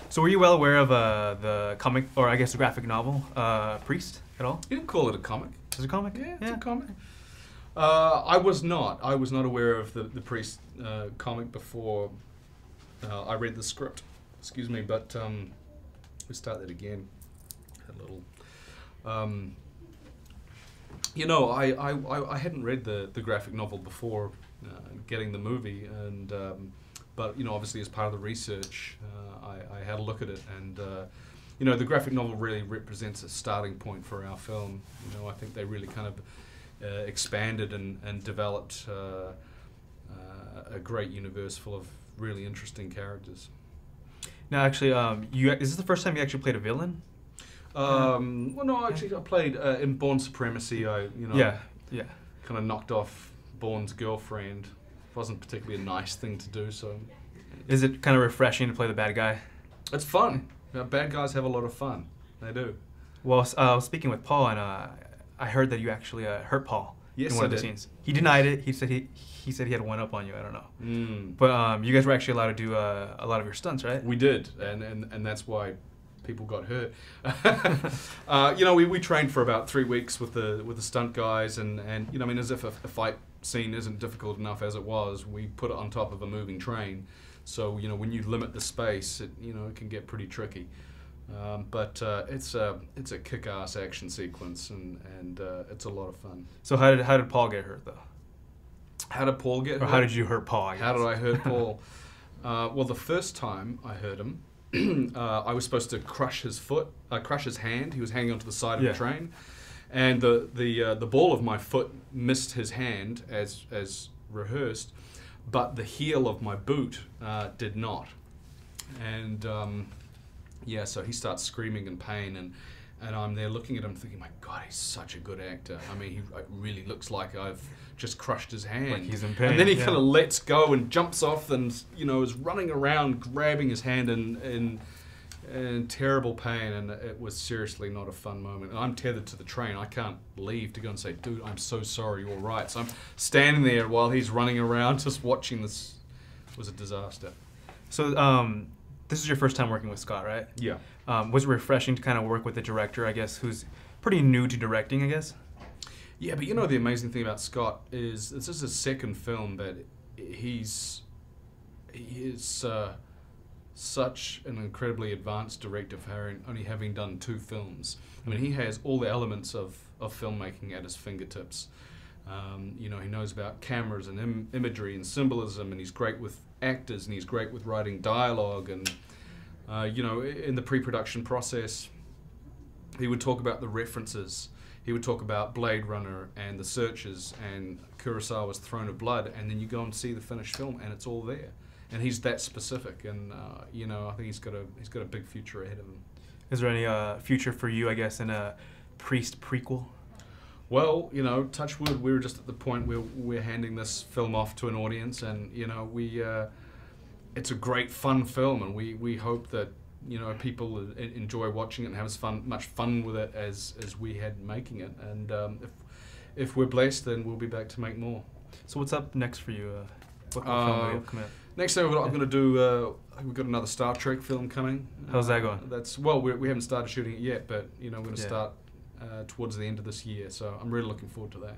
So were you well aware of the comic, or I guess the graphic novel, Priest, at all? You can call it a comic. Is it a comic? Yeah, it's a comic. I was not aware of the Priest comic before I read the script. Excuse me, but we start that again. A little. You know, I hadn't read the graphic novel before getting the movie, and but you know, obviously as part of the research, I had a look at it, and you know, the graphic novel really represents a starting point for our film. You know, I think they really kind of expanded and developed a great universe full of really interesting characters. Now, actually, is this the first time you actually played a villain? Well, no, actually, I played in Bourne Supremacy. Yeah. Kind of knocked off Bourne's girlfriend. Wasn't particularly a nice thing to do. So, is it kind of refreshing to play the bad guy? It's fun. Bad guys have a lot of fun. They do. Well, I was speaking with Paul, and I heard that you actually hurt Paul in one of the scenes. He denied it. He said he had one up on you. I don't know. But you guys were actually allowed to do a lot of your stunts, right? We did, and that's why people got hurt. You know, we trained for about 3 weeks with the stunt guys, and you know, I mean, as if a fight scene isn't difficult enough as it was, we put it on top of a moving train. So you know, when you limit the space, it can get pretty tricky. But it's a kick-ass action sequence, and it's a lot of fun. So how did Paul get hurt though? How did Paul get hurt? Or how did you hurt Paul? I guess? How did I hurt Paul? Well, the first time I hurt him, I was supposed to crush his hand. He was hanging onto the side of the train, and the ball of my foot missed his hand as rehearsed, but the heel of my boot did not. And yeah, so he starts screaming in pain, and I'm there looking at him thinking, my God, he's such a good actor. I mean, he really looks like I've just crushed his hand. Like he's in pain. And then he kind of lets go and jumps off and, you know, is running around grabbing his hand in terrible pain, and it was seriously not a fun moment. And I'm tethered to the train. I can't leave to go and say, dude, I'm so sorry, you're all right. So I'm standing there while he's running around just watching this. It was a disaster. So this is your first time working with Scott, right? Yeah. Was it refreshing to kind of work with the director, I guess, who's pretty new to directing, I guess? Yeah, but you know the amazing thing about Scott is this is his second film, but he is such an incredibly advanced director for only having done 2 films. I mean, he has all the elements of filmmaking at his fingertips. You know, he knows about cameras and imagery and symbolism, and he's great with actors, and he's great with writing dialogue. And you know, in the pre-production process, he would talk about the references. He would talk about Blade Runner and The Searchers and Kurosawa's Throne of Blood, and then you go and see the finished film, and it's all there. And he's that specific, and you know, I think he's got a big future ahead of him. Is there any future for you, I guess, in a Priest prequel? Well, you know, touch wood, we were just at the point where we're handing this film off to an audience, and you know, it's a great fun film, and we hope that, you know, people enjoy watching it and have as much fun with it as we had making it. And if we're blessed, then we'll be back to make more. So what's up next for you? What film do you have coming up? Next thing I'm going to do, we've got another Star Trek film coming. How's that going? Well, we haven't started shooting it yet, but you know, we're going to start towards the end of this year. So I'm really looking forward to that.